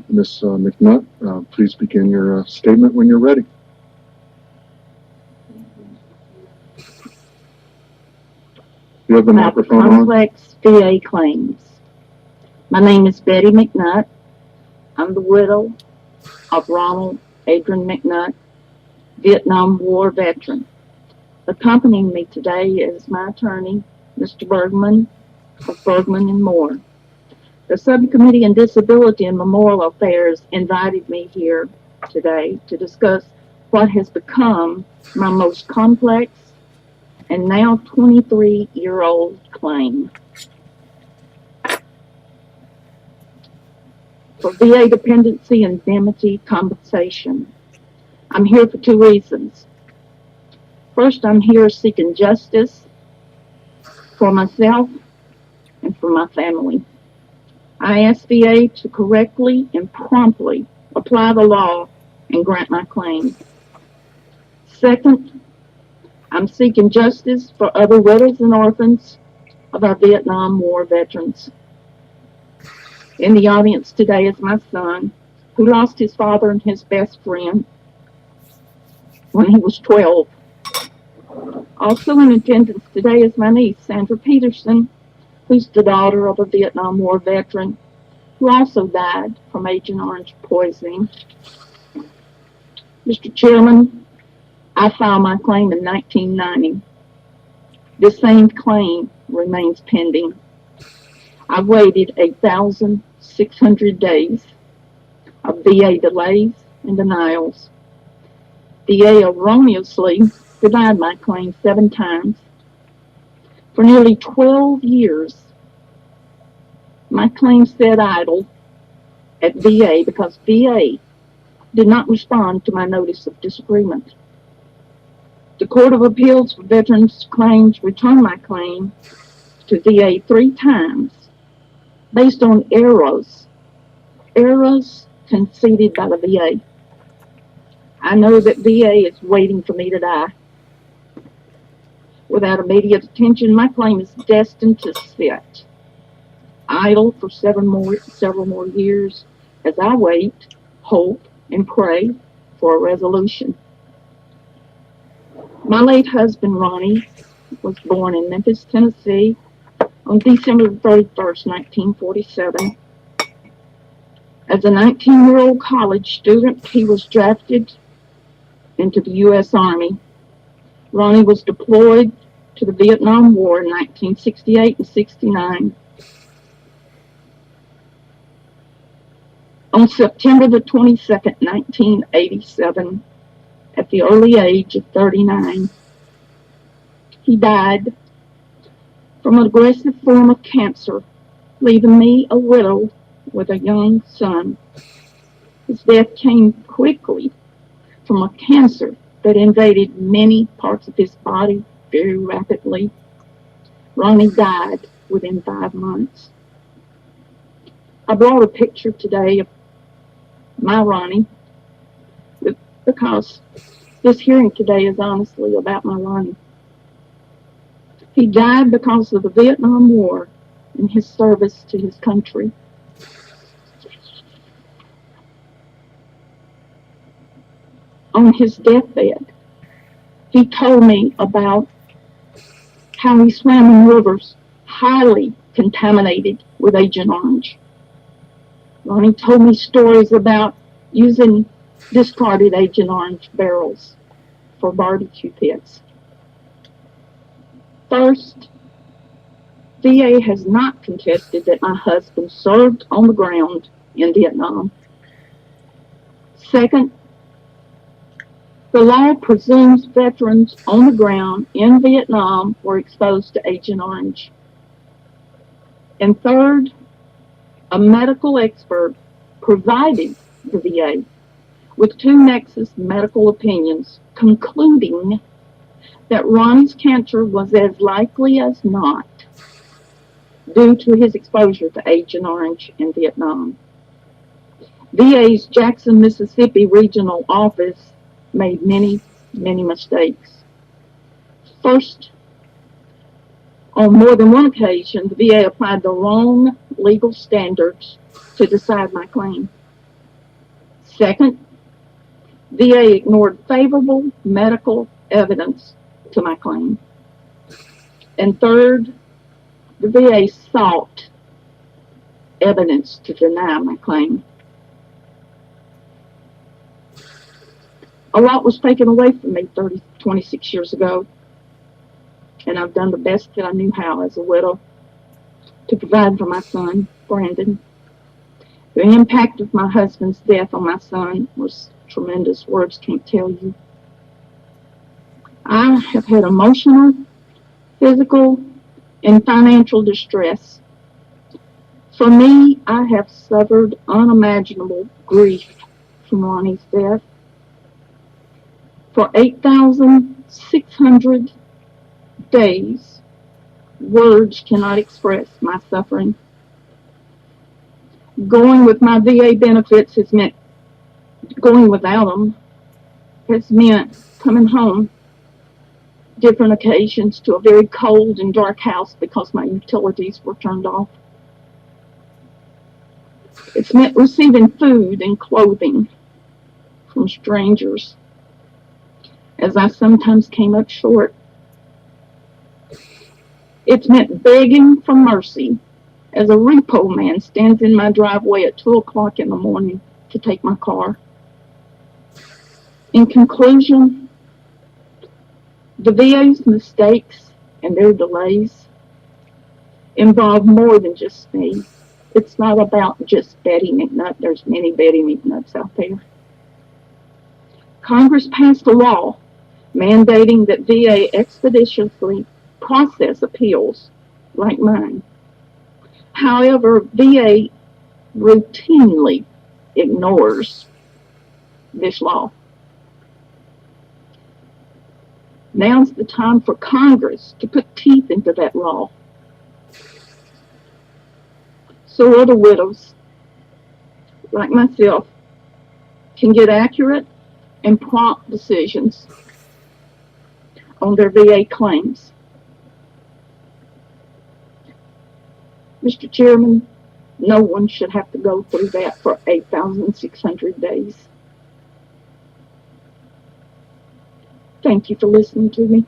Ms. McNutt, please begin your statement when you're ready. You have the microphone on. Complex VA claims. My name is Betty McNutt. I'm the widow of Ronald Adrian McNutt, Vietnam War veteran. Accompanying me today is my attorney, Mr. Bergman of Bergman and Moore. The Subcommittee on Disability and Memorial Affairs invited me here today to discuss what has become my most complex and now 23-year-old claim. For VA dependency and indemnity compensation. I'm here for two reasons. First, I'm here seeking justice for myself and for my family. I ask VA to correctly and promptly apply the law and grant my claim. Second, I'm seeking justice for other widows and orphans of our Vietnam War veterans. In the audience today is my son, who lost his father and his best friend when he was 12. Also in attendance today is my niece, Sandra Peterson, who's the daughter of a Vietnam War veteran who also died from Agent Orange poisoning. Mr. Chairman, I filed my claim in 1990. This same claim remains pending. I've waited 8,600 days of VA delays and denials. VA erroneously denied my claim 7 times. For nearly 12 years, my claim sat idle at VA because VA did not respond to my notice of disagreement. The Court of Appeals for Veterans Claims returned my claim to VA 3 times based on errors conceded by the VA. I know that VA is waiting for me to die. Without immediate attention, my claim is destined to sit idle for several more years as I wait, hope, and pray for a resolution. My late husband, Ronnie, was born in Memphis, Tennessee on December 31st, 1947. As a 19-year-old college student, he was drafted into the U.S. Army. Ronnie was deployed to the Vietnam War in 1968 and 69. On September the 22nd, 1987, at the early age of 39, he died from an aggressive form of cancer, leaving me a widow with a young son. His death came quickly from a cancer that invaded many parts of his body very rapidly. Ronnie died within 5 months. I brought a picture today of my Ronnie because this hearing today is honestly about my Ronnie. He died because of the Vietnam War and his service to his country. On his deathbed, he told me about how he swam in rivers highly contaminated with Agent Orange. Ronnie told me stories about using discarded Agent Orange barrels for barbecue pits. First, VA has not contested that my husband served on the ground in Vietnam. Second, the law presumes veterans on the ground in Vietnam were exposed to Agent Orange. And third, a medical expert provided the VA with 2 Nexus medical opinions concluding that Ronnie's cancer was as likely as not due to his exposure to Agent Orange in Vietnam. VA's Jackson, Mississippi regional office made many mistakes. First, on more than one occasion, the VA applied the wrong legal standards to decide my claim. Second, VA ignored favorable medical evidence to my claim. And third, the VA sought evidence to deny my claim. A lot was taken away from me 26 years ago, and I've done the best that I knew how as a widow to provide for my son, Brandon. The impact of my husband's death on my son was tremendous. Words can't tell you. I have had emotional, physical, and financial distress. For me, I have suffered unimaginable grief from Ronnie's death. For 8,600 days, words cannot express my suffering. Going with my VA benefits has meant going without them, has meant coming home different occasions to a very cold and dark house because my utilities were turned off. It's meant receiving food and clothing from strangers, as I sometimes came up short. It's meant begging for mercy as a repo man stands in my driveway at 2 o'clock in the morning to take my car. In conclusion, the VA's mistakes and their delays involve more than just me. It's not about just Betty McNutt. There's many Betty McNutts out there. Congress passed a law mandating that VA expeditiously process appeals like mine. However, VA routinely ignores this law. Now's the time for Congress to put teeth into that law so other widows like myself can get accurate and prompt decisions on their VA claims. Mr. Chairman, no one should have to go through that for 8,600 days. Thank you for listening to me.